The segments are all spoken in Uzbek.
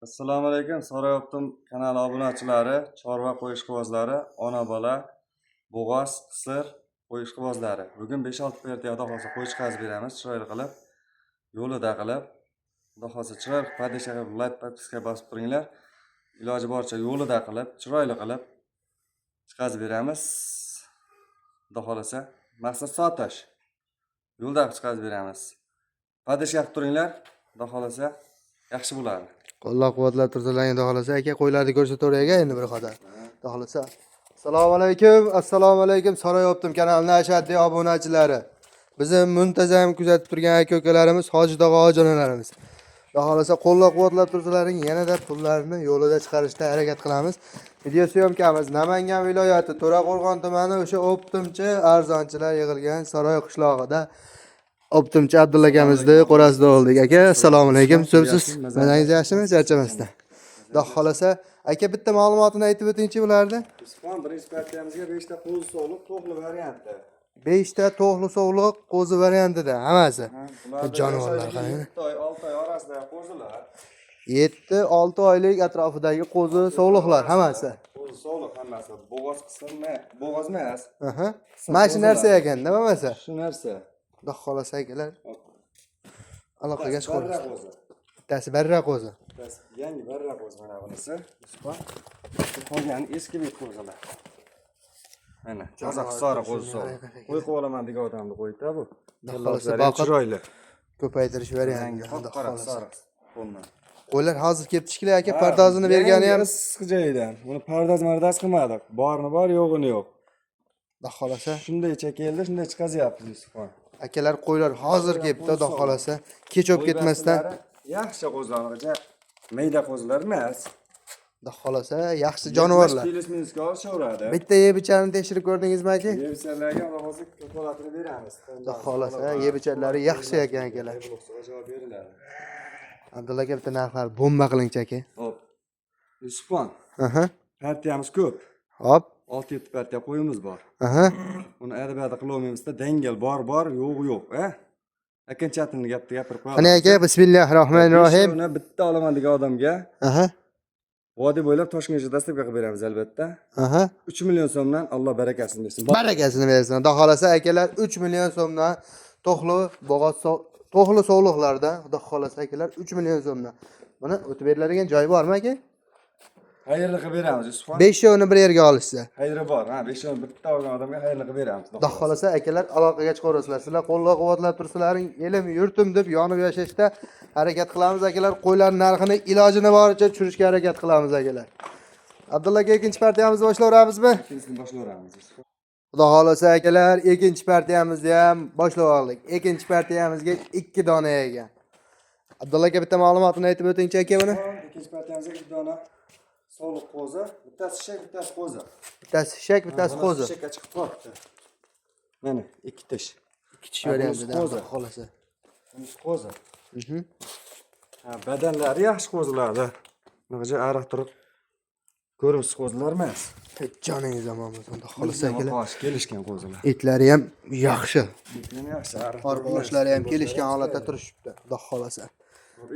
Assalomu alaykum, So'rayaptim kanali obunachilari, chorva qo'yish quvozlari, ona bola, bo'g'oz, qisir qo'yish quvozlari. Bugun 5-6 partiya xohlasa qo'yish qazib beramiz, chiroyli qilib, yo'lida qilib. Xudo xohlasa chiroyli padishaga like podpiska bosib turinglar. Iloji boricha yo'lida qilib, chiroyli qilib chiqazib beramiz. Xudo xohlasa maqsad sotish. Yo'lda chiqazib beramiz. Padishga qilib turinglar. Xudo xohlasa yaxshi bo'ladi. Qo'llab-quvvatlab tursalar endi xohlasa aka qo'ylarni ko'rsataveray endi bir qadar. Xudo xohlasa. Assalomu alaykum. So'rayaptim kanalining ashaddiy obunachilari. Bizni muntazam kuzatib turgan aka-ukalarimiz, hoji tog'a, onalarimiz. Xudo xohlasa qo'llab-quvvatlab tursalaring yanada pullarni yo'lida chiqarishga harakat qilamiz. Video syomkamiz Namangan viloyati To'raqo'rg'on tumani o'sha optimchi arzonchilar yig'ilgan Saroy qishlog'ida Optimchi Abdulla akamizni qo'rasida oldik. Aka, assalomu alaykum. So'zsiz. Manangiz yaxshimi? Charchamasdan. Xudo xolasa, aka bitta ma'lumotini aytib o'tingchi bularni. Ispan birinchi partiyamizga 5 ta qo'zi sog'liq to'g'ri variantda. 5 ta to'g'li sog'liq qo'zi variantida hammasi. Jonivorlar qarang. 7 oy, 6 oy orasida qo'zilar. 7-6 oylik atrofidagi qo'zi sog'liqlar hammasi. Qo'zi sog'liq hammasi. Bo'g'oz qismi, bo'g'oz emas. Aha. Mana shu narsa ekanda, bo'lmasa. Shu narsa. Xudo xolasa akalar. Aloqaga chiqamiz. qo'zi. Bittasi barra qo'zi. Bittasi yangi barra qo'zi mana bunisi. Ispan. Qolgan eski bet qo'zilar. Mana Qozog'iston qo'zi sog'liq. Qo'y qolaman degan odamni qo'ydi bu. Xudo xolasa chiroyli. Ko'paytirish varianti. Xudo Qora xolasa. sariq qo'lman. Qo'ylar hozir kelib tushkilar aka, pardozini bergani ham issiq joyidan. Buni pardoz qilmadik. Borni bor, yo'g'ini yo'q. Xudo xolasa. Shundaycha keldi, shunday chiqazyapmiz Yusufxon. Akalar qo'ylar hozir kelibdi, xudo xolasa. Kech o'p ketmasdan. Yaxshi qo'zlarga mayda qo'zlar emas. Xudo xolasa, yaxshi jonivorlar. Minusga olishaveradi. Bitta yeb-icharni tekshirib ko'rdingizmi aka? Yeb-icharlarga hozir kafolatini beramiz. Xudo xolasa, yeb-icharlari yaxshi ekan akalar. Javob beriladi. Abdulla aka bitta narxlar bomba qilingchi aka. Hop. Yusufxon. Aha. Partiyamiz ko'p. Hop. 6-7 partiya qo'yimiz bor. Aha. Uni adabiyotda qilolmaymizda, dangal bor, yo'q, Akan chatini gapirib qo'yamiz. Qani aka, bismillahirrohmanirrohim. Uni bitta olaman degan odamga Aha. vodiy bo'ylab Toshkentga dastlab qilib beramiz albatta. Aha. 3 million so'mdan Alloh barakasini bersin. Barakasini bersin. Xudo xolasa akalar 3 million so'mdan to'xli bo'g'oz to'xli sog'liqlarda, xudo xolasa akalar 3 million so'mdan. Buni o'tib beriladigan joy bormi aka? Xayrli qilib beramiz Yusufxon. 5 yoni bir yerga olishsa. Xayri bor, 5 yoni bitta olgan odamga xayrli qilib beramiz. Xudo xolasa akalar aloqaga chiqaverasizlar. Sizlar qo'llab-quvvatlab tursalaring, elim, yurtim deb yonib yashashda harakat qilamiz akalar. Qo'ylar narxini ilojini boricha tushirishga harakat qilamiz akalar. Abdulla aka, ikkinchi partiyamizni boshlayveramizmi? Ikkinchisini boshlayveramiz. Xudo xolasa akalar, ikkinchi partiyamizni ham boshlab oldik. Ikkinchi partiyamizga 2 dona ekan. Abdulla aka bitta ma'lumotini aytib o'tingchi aka buni. Ikkinchi partiyamizga 2 dona sog'liq qo'zi, bittasi shak, bittasi qo'zi. Bittasi shak, bittasi qo'zi. Shakka chiqib qolibdi. Mana 2 tish. 2 tish variantida xudo xolasa. Bunisi qo'zi. Badanlari yaxshi qo'zilarda. Nig'ja ariq turib ko'rimsiz qo'zilar emas. Joningiz omon bo'lsin, xudo xolasa akalar. Qosh kelishgan qo'zilar. Etlari ham yaxshi. Etlari yaxshi. Qorboshlari ham kelishgan holatda turishibdi, xudo xolasa.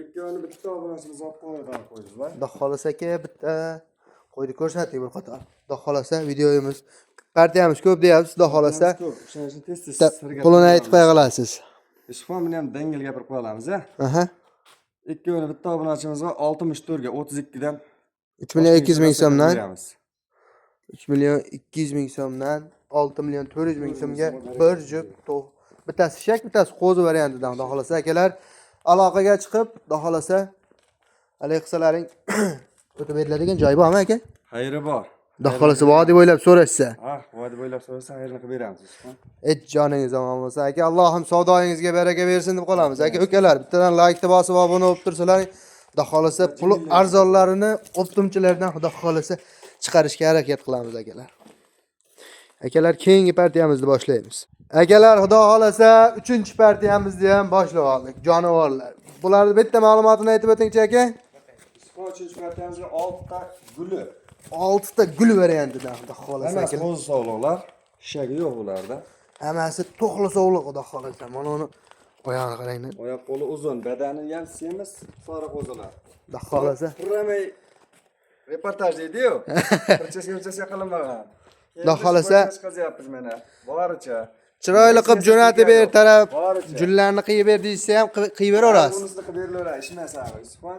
Ikkovini bitta obunachimiz olib qo'ydilar. Xudo xolasa aka bitta qo'yni ko'rsating bir qator. Xudo xolasa videomiz, partiyamiz ko'p deyapsiz, xudo xolasa. Pulini aytib qo'ya olasiz. Yusufxon buni ham dangal gapirib qo'yamiz, Aha. Ikkovini bitta obunachimizga 64 ga 32 dan 3 million 200 ming so'mdan 3 million 200 ming so'mdan 6 million 400 ming so'mga bir jup bittasi shak, bittasi qo'zi variantidan xudo xolasa akalar aloqaga chiqib, xudo xolasa alayhisalaring o'tib beriladigan joy bormi aka? Xayri bor. Xudo xolasa vodiy bo'ylab so'rashsa. Vodiy bo'ylab so'rasa xayrni qilib beramiz. Joningiz omon bo'lsin aka. Allohim savdoyingizga baraka bersin deb qolamiz. Aka ukalar, bittadan like bosib obuna bo'lib tursalar, xudo xolasa pul arzonlarini optimchilardan xudo xolasa chiqarishga harakat qilamiz akalar. Akalar, keyingi partiyamizni boshlaymiz. Akalar, xudo xolasa 3-partiyamizni ham boshlab oldik. Jonivorlar. Bularning bitta ma'lumotini aytib o'tingchi aka. 3-partiyamizga 6 ta guli. 6 ta gul variantidan xudo xolasa akalar. Hammasi qo'zi sog'liqlar, shagi yo'q ularda. Hammasi to'xli sog'liq xudo xolasa. Mana uni Oyog'ini qaranglar. Oyoq qo'li uzun, badani ham semiz, sariq qo'zilar. Xudo xolasa. Purramay reportaj deydi-yu. Qirchas qilinmagan. Xudo xolasa. Qizyapmiz mana. Boricha. Chiroyli qilib jo'natib ber taraf. Boricha. Jullarni qiyib ber deysa ham qiyib beraverasiz. Bunisini qilib berilaver, ishmasan, Yusufxon.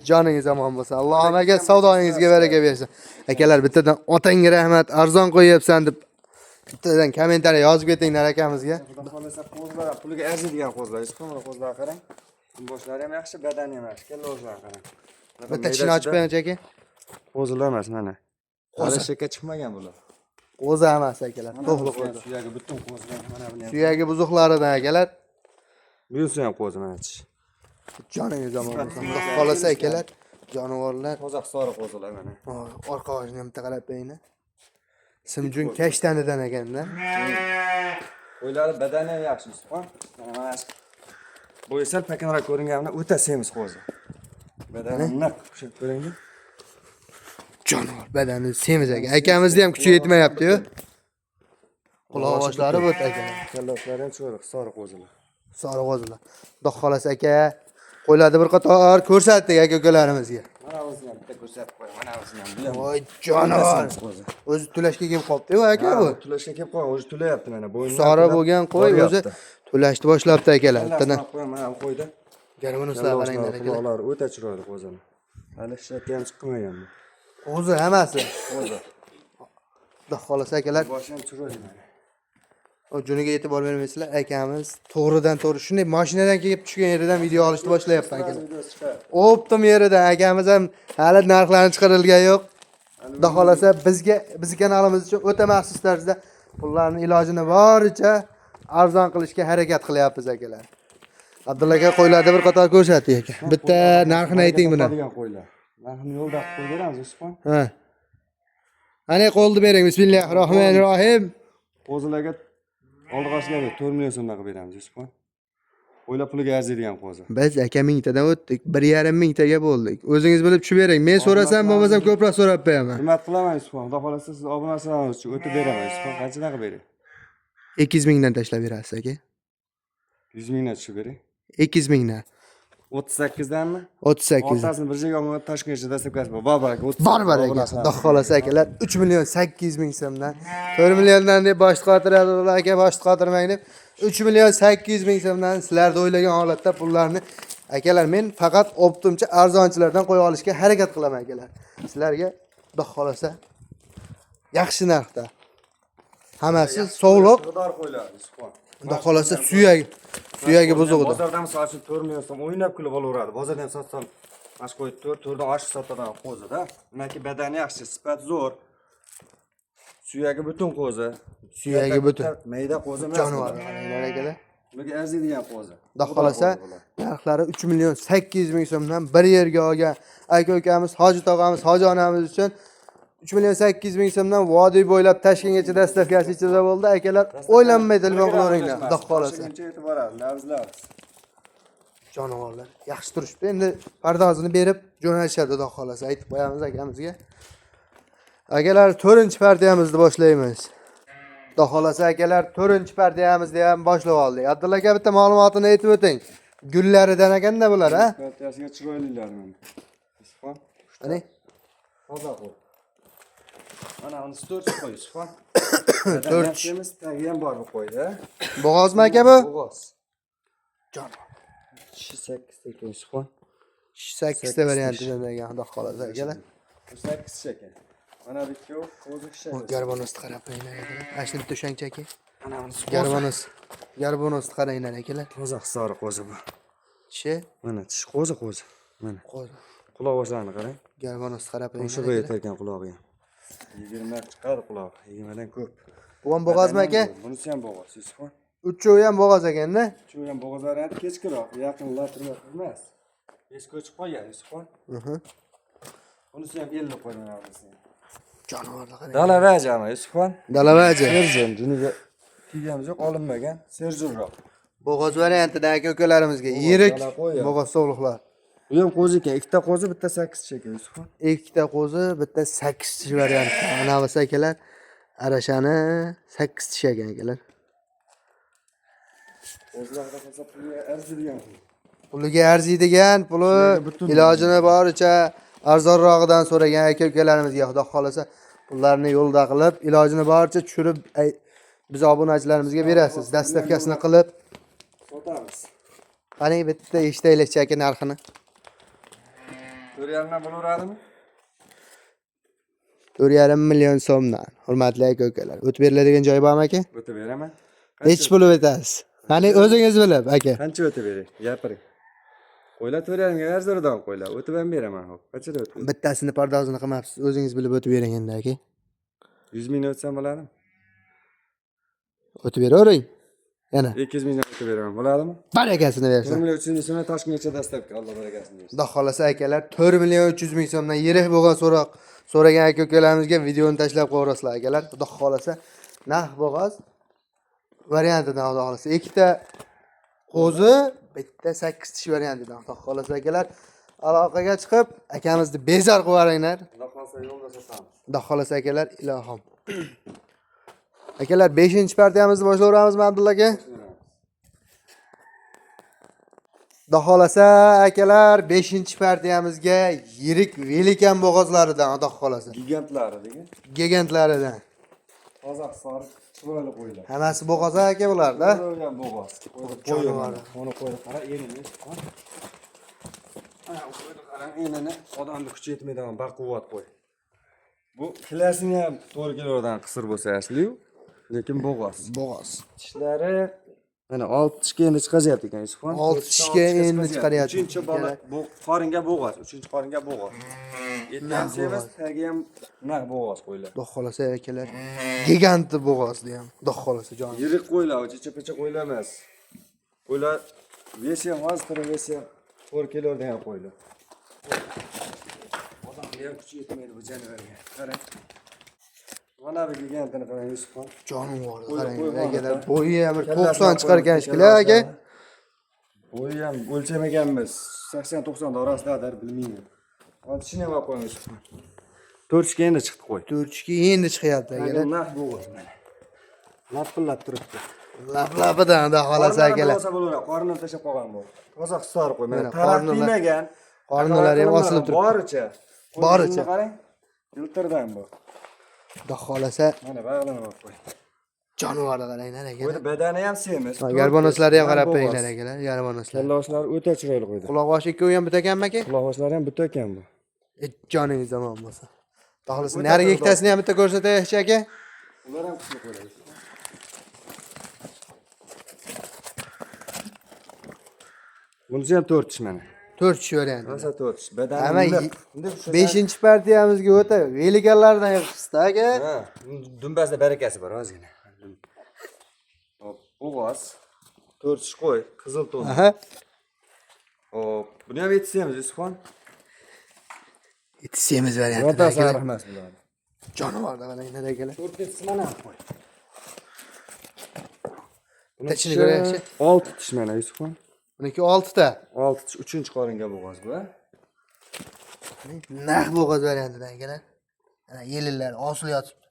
Joningiz omon bo'lsin. Allohim aka savdoyingizga baraka bersin. Akalar bittadan otangga rahmat, arzon qo'yapsan deb bittadan kommentariy yozib ketinglar akamizga. Xudo xolasa qo'zlar, puliga arziydigan qo'zlar. Yusufxon mana qo'zlar qarang. Boshlari ham yaxshi, badani ham yaxshi. Kalla o'zlar qarang. Bitta tishini ochib bering aka. Qo'zlar emas mana. Hali shekka chiqmagan bular. Qo'zi emas akalar, to'g'ri qo'zi. Suyagi butun qo'zlar mana buni ham. Suyagi buzuqlaridan akalar. Bunisi ham qo'zi mana tish. Joningiz omon bo'lsin. Xudo xolasa akalar, jonivorlar. Qozoq sori qo'zilar mana. Orqa og'zini ham bitta qarab beringlar. Simjun kashtanidan ekanda. Qo'ylari badani ham yaxshi Yusufxon. Mana shu bo'yi sal pakanroq ko'ringanlar o'ta semiz qo'zi. Badani naq, o'sha ko'ringlar. Jonivor badani semiz aka. Akamizni ham kuchi yetmayapti-yu. Quloq oshlari bu aka. Kallashlari ham chiroyli, sori qo'zilar. Sariq qo'zilar. Xudo xolasa aka, qo'ylarni bir qator ko'rsatdik aka ukalarimizga. Mana o'zini ham bitta ko'rsatib qo'y, mana o'zini ham. Bu ham Voy jonivor. qo'zi. O'zi tulashga kelib qolibdi-yu aka bu. Tulashga kelib qo'y, o'zi tulayapti mana. Bo'yindan Sari bo'lgan qo'y o'zi tulashni boshlabdi akalar. Bittadan qo'y, mana bu qo'yda. garmini uslab qaranglar akalar. Quloqlar o'ta chiroyli qo'zini. Hali shakka ham chiqmagan bu. Qo'zi hammasi. Qo'zi. Xudo xolasa akalar, Boshi ham chiroyli mana. o juniga e'tibor bermaysizlar. Akamiz to'g'ridan to'g'ri shunday mashinadan kelib tushgan yeridan video olishni boshlayapman akalar. Optim yeridan akamiz ham hali narxlarni chiqarilgani yo'q. Xudo xolasa biz kanalimiz uchun o'ta maxsus tarzda pullarni ilojini boricha arzon qilishga harakat qilyapmiz akalar. Abdulla aka qo'ylarni bir qator ko'rsatdik aka. Bitta narxini ayting buni. Qo'ylar. Narxini yo'lda qo'yib beramiz Yusufxon. Ha. Ana qo'lni bering. Bismillahirrohmanirrohim. Qo'zilarga oldi qoshiga 4 million so'mdan qilib beramiz Yusufxon. Qo'ylar puliga arziydigan qo'zi. Biz aka mingtadan o'tdik. 1,5 mingtaga bo'ldik. O'zingiz bilib tushib bering. Men so'rasam, bo'lmasam ko'proq so'rab qo'yaman. Hurmat qilaman Yusufxon. Xudo xolasa siz obunachilaringiz uchun o'tib beraman Yusufxon. Qanchadan qilib bering? 200 mingdan tashlab berasiz aka. 100 mingdan tushib bering. 200 mingdan. 38 danmi? 38. O'rtasini bir joyga olib Toshkentga dastlabkasi bor. Bor aka. Bor aka. Xudo xolasa akalar 3 million 800 ming so'mdan 4 milliondan deb boshni qotiradilar aka, boshni qotirmang deb 3 million 800 ming so'mdan sizlarda o'ylagan holatda pullarni akalar men faqat optimcha arzonchilardan qo'ya olishga harakat qilaman akalar. Sizlarga xudo xolasa yaxshi narxda. Hammasi sog'liq. Qadar qo'ylar Yusufxon. Xudo xolasa suyagi buzuqda. Bozordan misol uchun 4 million so'm o'ynab kulib olaveradi. Bozordan sotsam Ash qo'yib 4dan oshib sotadigan qo'zi-da. Bunaki badani yaxshi, sifat zo'r. Suyagi butun qo'zi. Suyagi butun. Mayda qo'zi emas. Jonivor qaranglar akalar. Bularga arziydigan qo'zi. Xudo xolasa narxlari 3 million 800 ming so'mdan bir yerga olgan aka ukamiz, hoji tog'amiz, hoji onamiz uchun 3 million 800 ming so'mdan vodiy bo'ylab Toshkentgacha dastavkasi ichida bo'ldi. Akalar o'ylanmay telefon qilaveringlar. Xudo xolasa. Jonivorlar yaxshi turishdi. Endi pardozini berib jo'natishadi Xudo xolasa. Aytib qo'yamiz akamizga. Akalar 4-partiyamizni boshlaymiz. Xudo xolasa akalar 4-partiyamizni ham boshlab oldik. Abdulla aka bitta ma'lumotini aytib o'ting. Gullaridan ekanda bular, ha? Partiyasiga chiroylilar mana. Yusufxon. Qani? Hozir qo'y. Mana uni 4 qo'y Yusufxon. 4 tagi ham bor bu qo'yda. Bo'g'ozmi aka bu? Bo'g'oz. Jon. 8 ekan Yusufxon. 8 ta variantidan ekan Xudo xolasa akalar. 8 ekan. Mana bu ikkovi qo'zi kishi. Garbonosni qarab qo'yinglar akalar. Ashni bitta o'shancha aka. Mana bunisi Garbonosni qaranglar akalar. qo'zoq sori qo'zi bu. Tishi Mana tish qo'zi. Mana qo'zi. quloq boshlarini qarang. Garbonosni qarab O'sha qo'yinglar. bo'yi yetarkan qulog'i ham. 20 chiqadi qulog'i, 20 dan ko'p. Bu ham bo'g'ozmi aka? Bunisi ham bo'g'oz, Yusufxon. Uchovi ham bo'g'oz ekanda. Shu ham bo'g'oz varianti kechkiroq, yaqinlashtirib emas. Eski ko'chib qolgan Yusufxon. Bunisi ham 50 qo'ygan bunisi. Jonivorlar qarang. Dalava jami Yusufxon. Dalavaji. Serjun, juniga kiygamiz yo'q, olinmagan. Serjunroq. Bo'g'oz variantida aka ukalarimizga yirik dala qo'y. bo'g'oz sog'liqlar. Bu ham qo'zi ekan, ikkita qo'zi, bitta 8 ekan Yusufxon. Ikkita qo'zi, bitta 8 tish variant. Ana bo'lsa akalar, arashani 8 tish ekan akalar. O'zlarida qolsa pulga arziydigan. Puliga arziydigan, puli Shularga butun ilojini boricha arzonrog'idan so'ragan aka-ukalarimizga xudo xolasa pullarni yo'lda qilib, ilojini boricha tushirib biz obunachilarimizga berasiz. Dastavkasini qilib, Sotamiz. qani bitta eshitaylik aka narxini. 4,5 bo'laveradimi? 4,5 million so'mdan. Hurmatli aka-ukalar, o'tib beriladigan joy bormi aka? O'tib beraman. Nechi pul o'tasiz? Qani o'zingiz bilib aka. Qancha o'tib beray? Gapiring. Qo'ylar 4,5 ga arzonroq qo'ylar. O'tib ham beraman hop. Qanchada o'tib? Bittasini pardozini qilmabsiz. O'zingiz bilib o'tib bering endi aka. 100 ming o'tsam bo'ladimi? O'tib beravering. Yana 200 ming o'tib beraman. Bo'ladimi? barakasini 1 bersin. million 300 ming so'mdan Toshkentgacha dastavka. Alloh barakasini bersin. Xudo xolasa akalar 4 million 300 ming so'mdan yirik bo'lgan so'ragan aka-ukalarimizga videoni tashlab qo'yasizlar akalar. Xudo xolasa narx bo'g'oz variantidan xudo xolasa ikkita qo'zi, bitta 8 tish variantidan xudo xolasa akalar aloqaga chiqib akamizni bezor qilib yuboringlar. Xudo xolsa yo'lda sotamiz. Xudo xolasa akalar ilohim. Akalar 5-partiyamizni boshlayveramizmi Abdulla aka? Xudo xolasa akalar 5-partiyamizga yirik velikan bo'g'ozlaridan xudo xolasa. Gigantlari degan. Gigantlaridan. Qozoq sori chiroyli qo'ylar. Hammasi bo'g'oz aka bularda. Qo'ygan bo'g'oz. Jonivor. Uni qo'yib qara, enini. Ana qo'yib qara, enini odamni kuchi yetmaydigan baquvvat qo'y. Bu kilasini ham 4 kilodan qisir bo'lsa asli, lekin bo'g'oz. Bo'g'oz. Tishlari mana 6 tishga endi chiqaryapti ekan Yusufxon. 6 tishga endi chiqaryapti. 3-bola bu qoringa bo'g'oz, 3-qoringa bo'g'oz. Eti ham semiz, tagi ham naq bo'g'oz qo'ylar. Xudo xolasa akalar gigant bo'g'oz deyam. Xudo xolasa jon. Yirik qo'ylar, chicha-picha qo'ylar emas. Qo'ylar vesi ham hozir vesi 4 kilo degan qo'ylar. Odamga ham kuchi yetmaydi bu jonivorga. Qarang. Mana bu gigantini qarang Yusufxon. Jonivor Qo'y, qarang qo'y, akalar. qo'y. Bo'yi ham 90 chiqargan shekillar aka. Bo'yi ham o'lchamaganmiz. 80-90 orasidadir, bilmayman. Hozir shuni ham olib qo'yamiz. 4 tishga endi chiqdi qo'y. 4 tishga endi chiqyapti akalar. Naq bo'g'oz mana. Lapillab turibdi. Lab-labidan xudo xolasa akalar. Qornini tashlab qolgan bu. Qozoq sori qo'y. Mana Mana taraf qornilari- tiymagan. qornilari ham osilib turibdi. Boricha. Boricha. Qarang. Filtrdan bu. Xudo xolasa Mana bag'lanib olib qo'y. jonivorni qaranglar akalar. Qo'yni badani ham semiz. Garbonoslari ham qarab qo'yinglar akalar. Garbonoslar. Kalloshlar o'ta chiroyli qo'ydi. Quloq oshi ikkovi ham bitta ekanmi aka? Quloq oshlari ham bitta ekan bu. Joningiz zamon bo'lsa. Xudo xolasa narigi ikkitasini ham bitta ko'rsataychi aka. Ular ham kuchli qo'yadi. Bunisi ham 4 tish mana. 4 tish variant. Rosa 4 tish. Badani Ama iliq. Endi shu 5-partiyamizga o'ta velikanlardan yiqibsiz aka. Ha, dumbasda barakasi bor ozgina. Hop, bo'g'oz. 4 tish qo'y, qizil to'n. Aha. Hop, buni ham yetishamiz Yusufxon. Semiz variant. Yo'ntasi emas bular. Jonivorni qaranglar akalar. 4 tish mana qo'y. Tishini ko'raychi. 6 tish mana Yusufxon. Buniki 6 ta. 6 tish 3-qoringa bo'g'oz bu. Naq bo'g'oz variantidan akalar. Ana yelillar osilib yotibdi.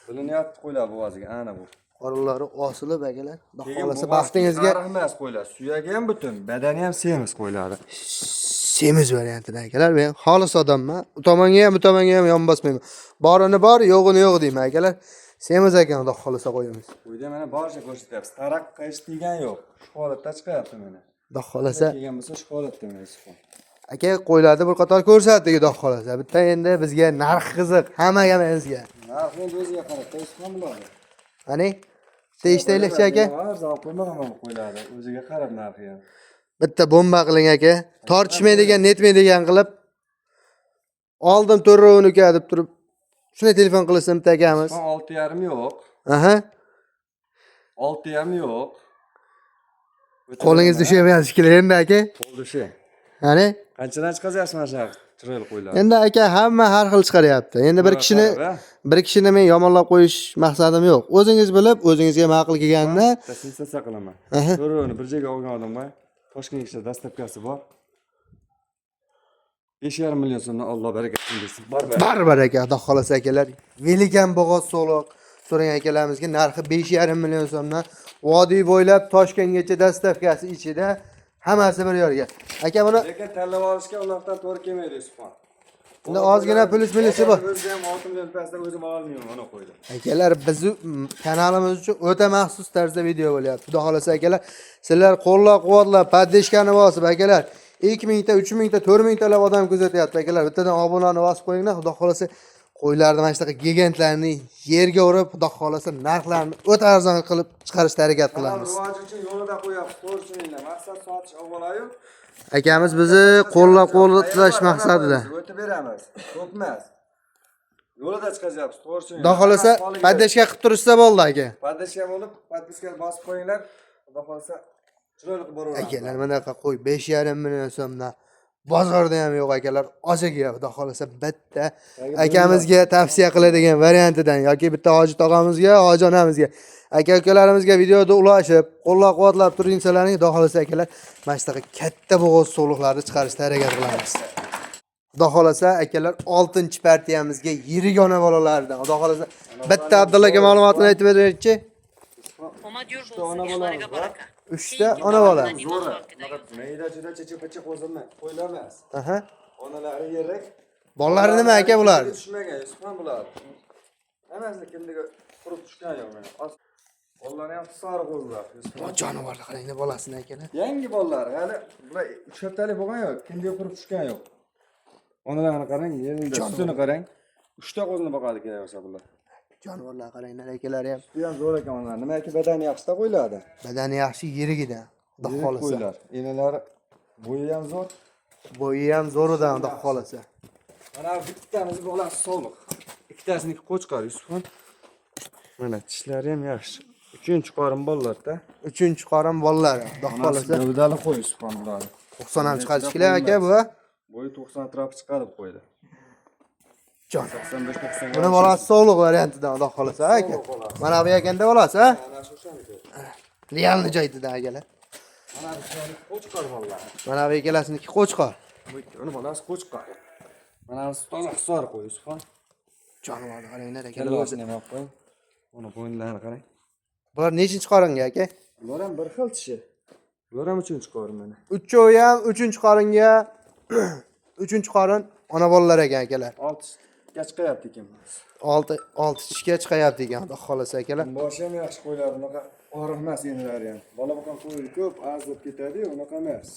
Bilinyapti qo'ylar bo'g'oziga, ana bu. Qorinlari osilib akalar. Xudo Keyin xolasa bo'g'oz baxtingizga emas qo'ylar. Suyagi ham butun, badani ham semiz qo'ylari. semiz variantidan akalar. Men xolis odamman. U tomonga ham bu tomonga ham yon bosmayman. Borini bor, yo'g'ini yo'q deyman akalar. Semiz ekan xudo xolasa qo'yamiz. Quyida mana boricha ko'rsatyapsiz. Taraq qish degan yo'q. Shu holatda chiqyapti mana. Xudo xolasa Kelgan bo'lsa shu holatda mana Yusufxon. aka qo'ylarni bir qator ko'rsatdik xudo xolasa. Bitta endi bizga narx qiziq, hammaga bizga. Narxi endi o'ziga qarab Yusufxon bo'ladi. Qani? Bitta eshitaylikchi aka. Arzon qo'ymagan qo'ylarni o'ziga qarab narxi ham. Bitta bomba qiling aka. Tortishmaydigan, netmaydigan qilib oldim 4 uka deb turib shuni telefon qilsam bitta akamiz. 6,5 yo'q. Aha. 6,5 yo'q. Qo'lingizda ushlamayapsiz shekilli endi aka. Qo'lda shu. Qani? Qanchadan chiqazyapsiz mana shu chiroyli qo'ylar? Endi aka hamma har xil chiqaryapti. Endi bir kishini men yomonlab qo'yish maqsadim yo'q. O'zingiz bilib, o'zingizga ma'qul kelganini sensatsiya qilaman. Aha. To'roni bir joyga olgan odamga Toshkentgacha dastavkasi bor. 5,5 million so'mdan Alloh barakasini bersin. baribir aka, xudo xolasa akalar. Velikan bo'g'oz so'liq so'ragan akalarimizga narxi 5,5 million so'mdan vodiy bo'ylab Toshkentgacha dastavkasi ichida hammasi bir yerga. Aka buni Lekin tanlab olishga ulardan to'g'ri kelmaydi Yusufxon. unda ozgina plyus bor. O'zim ham 6 million pasdan o'zim ololmayman, mana qo'ydim. Akalar bizni kanalimiz uchun o'ta maxsus tarzda video bo'lyapti. Xudo xolasa akalar, sizlar qo'llab-quvvatlab, paddeshkani bosib akalar 2000 ta, 3000 ta, 4000 talab odam kuzatyapti akalar. Bittadan obunani bosib qo'yinglar. Xudo xolasa qo'ylarni mana shunaqa gigantlarni yerga urib, xudo xolasa narxlarni o'ta arzon qilib chiqarishga harakat qilamiz. Rivoj uchun yo'lida qo'yapmiz, to'g'ri tushuninglar. Maqsad sotish avvalayu Akamiz bizni qo'llab-quvvatlash maqsadida. o'tib beramiz. Ko'p emas. Yo'lida chiqaryapmiz, to'g'ri tushuninglar. Xudo xolasa paddeshka qilib turishsa bo'ldi aka. Paddeshka bo'lib, podpiskaga bosib qo'yinglar. Xudo xolasa chiroyli qilib boraveramiz. Akalar bunaqa qo'y 5,5 million so'mdan bozorda ham yo'q akalar. Ochiga xudo xolasa bitta akamizga tavsiya qiladigan variantidan yoki bitta hoji tog'amizga, hoji onamizga, aka-ukalarimizga videoda ulashib, qo'llab-quvvatlab turinsalaring, xudo xolasa akalar, mana shunaqa katta bo'g'oz suvliqlarni chiqarishga harakat qilamiz. Xudo xolasa akalar 6-partiyamizga yirik ona bolalaridan. Xudo xolasa bitta Abdullaga ma'lumotini aytib beraychi. Pomadyur bo'lsin, ishlariga baraka. 3 ta ona bola. Mayda-chuda checha-pecha qo'zilma, qo'ylar emas. Aha. Onalari yirik. Bolalari nima aka bular? Tushmagan, Yusufxon bular. Hammasi kimniga qurib tushgan yo'q mana. Bolalarni ham sariq qo'zlar, Yusufxon. Jonivorlar qaranglar bolasini akalar. Yangi bolalar, hali bular 3 haftalik bo'lgan yo'q, kimga qurib tushgan yo'q. Onalarini qarang, yerida sutini qarang. 3 ta qo'zini boqadi kelaversa bular. Jonivorlar qaranglar akalar ham. Bu ham zo'r ekan onlar. Nimaki badani yaxshida qo'yiladi. Badani yaxshi, yirigidan. Xudo xolasa. Qo'ylar. Enalari bo'yi ham zo'r. Bo'yi ham zo'ridan, xudo xolasa. Mana bittamizni bolasi sovuq. Ikkitasiniki qo'chqor Yusufxon. Mana tishlari ham yaxshi. 3-qorin bolalarda. 3-qorin bolalar, xudo xolasa. Gavdali qo'y Yusufxon bular. 90 ham chiqarishkilar aka bu. Bo'yi 90 atrofi chiqarib qo'ydi. Jon. 95-90. Buni bolasi sovuq variantidan, xudo xolasa aka. Mana bu ekanda bolasi, ha? Mana shu o'shaniki. Realni joyida akalar. Mana bu qo'chqor bolalar. Mana bu ikkalasiniki qo'chqor. Uni bolasi qo'chqor. Mana bu toza hisor qo'y Yusufxon. Jonivorni qaranglar akalar. Kelmasini ham olib qo'ying. Uni bo'ynlarini qarang. Bular nechinchi qoringa aka? Bular ham bir xil tishi. Bular ham 3-qorin mana. Uchovi ham 3-qoringa 3-qorin ona bolalar ekan akalar. 6ga chiqyapti ekan. 6 tishga chiqyapti ekan, xudo xolasa akalar. Boshi ham yaxshi qo'ylar, bunaqa og'riq emas enalari ham. Bola boqan qo'y ko'p azib ketadi-yu, unaqa emas.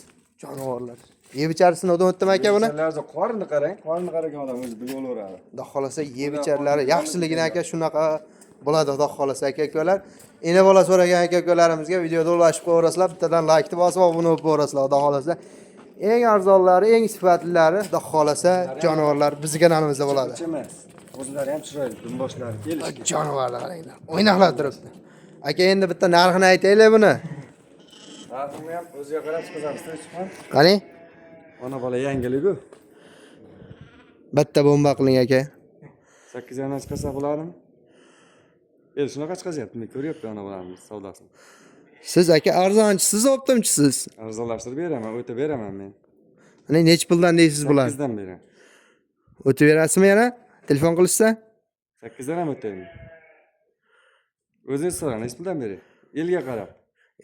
Jonivorlar. Yeb icharisidan o'tib o'tdimi aka buni? Sizlarga qorinni qarang, qorinni qaragan odam o'zi bilib olaveradi. Xudo xolasa yeb icharlari yaxshiligini aka shunaqa bo'ladi, xudo xolasa aka-ukalar. Ena bola so'ragan aka-ukalarimizga videoda ulashib qo'yasizlar, bittadan like bosib obuna bo'lib qo'yasizlar, xudo xolasa. Eng arzonlari, eng sifatlilari, xudo xolasa jonivorlar bizning kanalimizda bo'ladi. Emas. O'zlari ham chiroyli, dumboshlari kelishgan. Jonivorlar qaranglar. O'ynaqlar turibdi. Aka endi bitta narxini aytaylik buni. Narxini ham o'ziga qarab chiqazamiz, Yusufxon. Qarang. Ona bola yangiligu. Bitta bomba qiling aka. 8 yana chiqasa bo'ladimi? Shunaqa chiqazyapti, men ko'ryapman ona bolamiz savdosini. Siz aka arzonchisiz, optimchisiz. Arzonlashtirib beraman, o'tib beraman men. Mana nech puldan deysiz bular? 8 dan beraman. O'tib berasizmi yana? Telefon qilishsa? 8 dan ham o'taymi? O'zingiz so'rang, nech puldan beray? Elga qarab.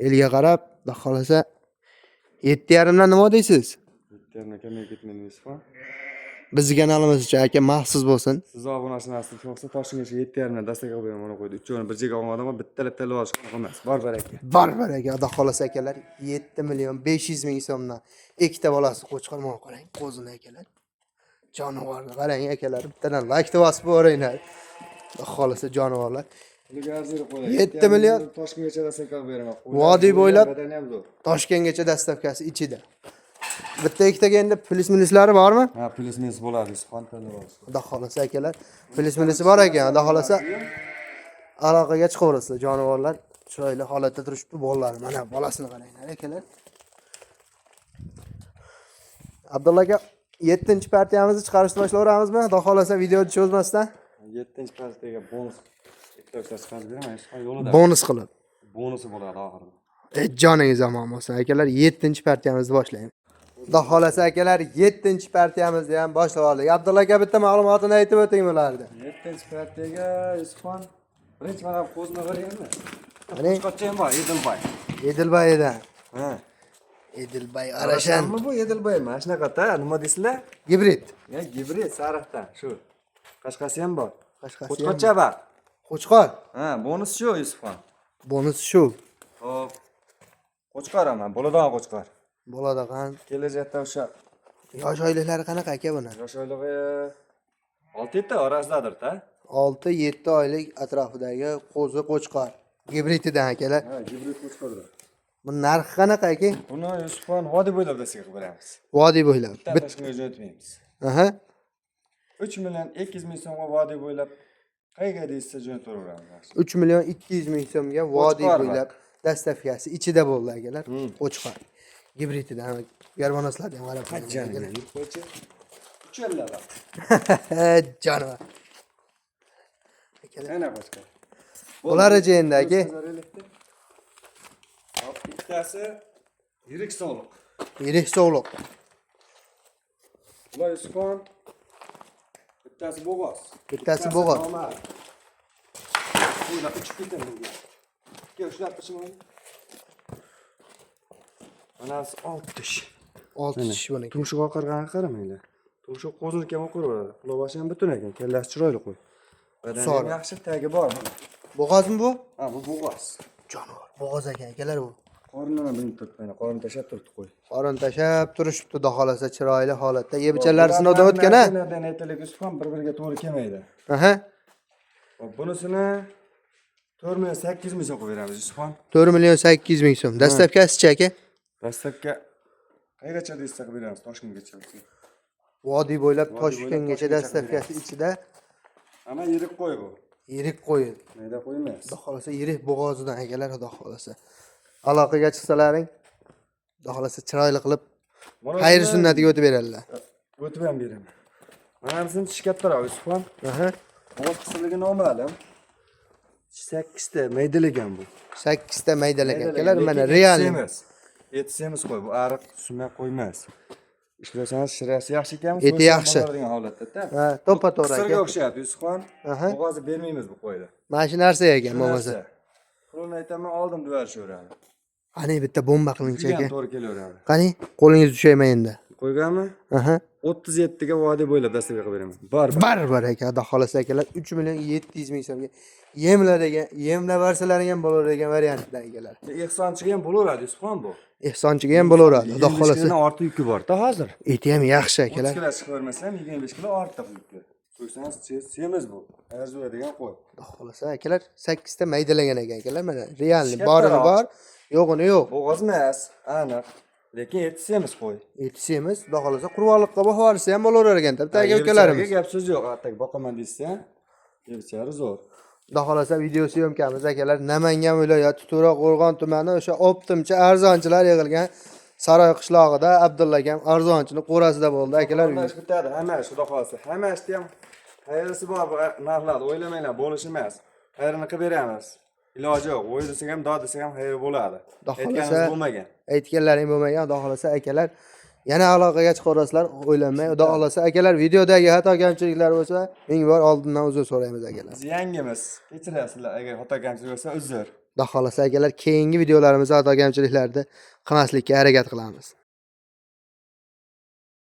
Elga qarab, xudo xolasa 7,5 dan nima deysiz? 7 kamay ketmaydi Yusufxon. Bizning kanalimiz uchun aka maxsus bo'lsin. Siz obunachisiz yo'qsa Toshkentga 7,5 dan dastak qilib beraman, mana qo'ydi. 3 bir joyga olgan odamga bittalab olish emas. Bor aka. Bor aka, xudo xolasa akalar 7 million 500 ming so'mdan ikkita bolasi qo'chqor mana qarang, qo'zini akalar. Jonivorni qarang akalar, bittadan like bosib o'ringlar. Xudo xolasa jonivorlar. Pulga arzir qo'ying. 7 million Toshkentgacha dastak qilib beraman. Vodiy bo'ylab badani ham zo'r. Toshkentgacha dastavkasi ichida. Bitta ikkitaga endi plyus-minuslari bormi? Ha, plyus-minus bo'ladi, Yusufxon tanlab olish. Xudo xolasa akalar, plyus-minusi bor ekan, xudo xolasa aloqaga chiqaverasizlar. Jonivorlar chiroyli holatda turishibdi, bolalar. Mana bolasini qaranglar akalar. Abdulla aka 7-partiyamizni chiqarishni boshlayveramizmi? Xudo xolasa videoni cho'zmasdan 7-partiyaga bonus ikkita chiqarib beraman, Yusufxon yo'lida. bonus qilib. Bonusi bo'ladi oxirida. Joningiz omon bo'lsin akalar, 7-partiyamizni boshlaymiz. Xudo xolasa akalar 7-partiyamizni ham boshlab oldik. Abdulla aka bitta ma'lumotini aytib o'ting bularni. 7-partiyaga Yusufxon birinchi mana qo'zni qaraymi? Qani? Qo'chqorcham bor, Edilboy. Edilbaydan. Ha. Edilbay Arashan. Arashanmi bu Edilboy? Mana shunaqa-da, nima deysizlar? Gibrid. Ya gibrid sariqdan, shu. Qashqasi ham bor. Qashqasi. Qo'chqorcha bor. Qo'chqor. Ha, bonus shu Yusufxon. Bonus shu. Xo'p. Qo'chqor ham, bo'ladigan qo'chqor. Bo'ladigan. Kelajakda o'sha Yosh oyliklari qanaqa aka buni? yosh oylig'i 6-7 orasidadir-da. 6-7 oylik atrofidagi qo'zi qo'chqor. Gibrididan akalar. Ha, gibrid qo'chqordir. Bu narxi qanaqa aka? Buni Yusufxon vodiy bo'ylab desiga qilib beramiz. Vodiy bo'ylab. Bitta tashqariga jo'natmaymiz. Aha. 3 million 200 ming so'mga vodiy bo'ylab qayerga deysiz jo'nataveramiz. 3 million 200 ming so'mga vodiy Qo'chqor bo'ylab dastavkasi ichida bo'ldi akalar. Hmm. Qo'chqor. Gibrididan garbonoslarni ham qarab Qanchani yurib qo'ychi. 3 yillar. Jonivor. Akalar. Ana qo'chqor. Ular endi aka. Hop, bittasi yirik sog'liq. Yirik sog'liq. Ular Yusufxon. Bittasi bo'g'oz. Bittasi bo'g'oz. Buylar uchib ketadi. Yoshlar qishmaydi. Manasi 6 tish. 6 tish buniki. Tumshuq oqargan qaramanglar. Tumshuq qo'zilib ham oqaraveradi. Quloqbashi ham butun ekan. Kallasi chiroyli qo'y. Badani ham yaxshi, tagi bor. Bo'g'ozmi bu? Ha, bu bo'g'oz. Jonivor. Bo'g'oz ekan akalar bu. Qorinini bilib turibdi, mana qorin tashab turibdi qo'y. Qorin tashab turishibdi, xudo xolasa chiroyli holatda. Yebichanlar sinovdan o'tgan a? Narsalardan aytalik Yusufxon bir-biriga to'g'ri kelmaydi. Aha. Hop, bunisini 4 million 800 ming so'm qo'yib beramiz Yusufxon. 4 million 800 ming so'm. Dastavkasicha aka? Dastlabki qayergacha deysiz qilib beramiz, Toshkentgacha. Vodiy bo'ylab Vodiy Toshkentgacha bo'ylab dastavkasi ichida Ana yirik qo'y bu. yirik qo'y. Mayda qo'y emas. Xudo xolasa yirik bo'g'ozidan akalar, xudo xolasa. Aloqaga chiqsalaring, xudo xolasa chiroyli qilib xayr sunnatiga o'tib beradilar. O'tib ham beraman. Mana bizning tish kattaroq Yusufxon. Aha. Bo'g'oz qisiligi noma'lum. 8 ta maydalagan bu. 8 ta maydalagan akalar, Lekin mana etsi real. emas. Etsi emas qo'y, bu ariq sumay qo'ymas. Ishlasangiz shirasi yaxshi ekan, Eti yaxshi. degan holatda-da. Ha, to'ppa-to'g'ri Qisirga aka. o'xshayapti Yusufxon. Aha. Bo'g'ozni bermaymiz bu qo'yda. Mana shu narsa ekan bo'lmasa. Qo'lni aytaman, oldim duvarishaveradi. Qani bitta bomba qilingchi Juda aka. ham to'g'ri kelaveradi. Qani qo'lingiz tushaymay endi. Qo'yganmi? Aha. 37 ga vodiy bo'ylab dastavka qilib beraman. Baribir aka, xudo xolasa akalar 3 million 700 ming so'mga yemlab bersalaring ham bo'laveradigan variantlar akalar. Ehsonchiga ham bo'laveradi Yusufxon bu. Ehsonchiga ham bo'laveradi, xudo xolasa. Ortiq yuki bor-da hozir. Eti ham yaxshi 30 akalar. kilo chiqib vermasa ham 25 kilo ortiq yukki. So'ysangiz semiz bu. Arzuyadigan qo'y. Xudo xolasa akalar 8 ta maydalagan ekan akalar, mana realni borini bor, yo'g'ini yo'q. Bo'g'oz emas, aniq. Lekin eti semiz qo'y. Eti semiz, xudo xolasa qurbonliqqa boqvorsa ham bo'laverar ekan, tabtagi ukalarimiz. Gap so'z yo'q, atak boqaman deysiz-a. Yevchari zo'r. Xudo xolasa video syomkamiz akalar Namangan viloyati To'raqo'rg'on tumani o'sha optimcha arzonchilar yig'ilgan Saroy qishlog'ida Abdulla akam arzonchini qo'rasida bo'ldi akalar. Hammasi bitadi, hammasi xudo xolasa. Hammasi ham xayrisi bor bu narxlar, o'ylamanglar, bo'lish emas. Xayrini qilib beramiz. Iloji yo'q, o'y desak ham, dod desak ham xayr bo'ladi. Aytganingiz bo'lmagan. Aytganlaring bo'lmagan, xudo xolasa akalar yana aloqaga chiqarasizlar, o'ylanmay. Xudo xolasa akalar videodagi xato kamchiliklar bo'lsa, ming bor oldindan uzr so'raymiz akalar. Biz yangimiz. Kechirasizlar agar xato kamchilik bo'lsa, uzr. Xudo xolasa akalar keyingi videolarimizda xato kamchiliklarni qilmaslikka harakat qilamiz.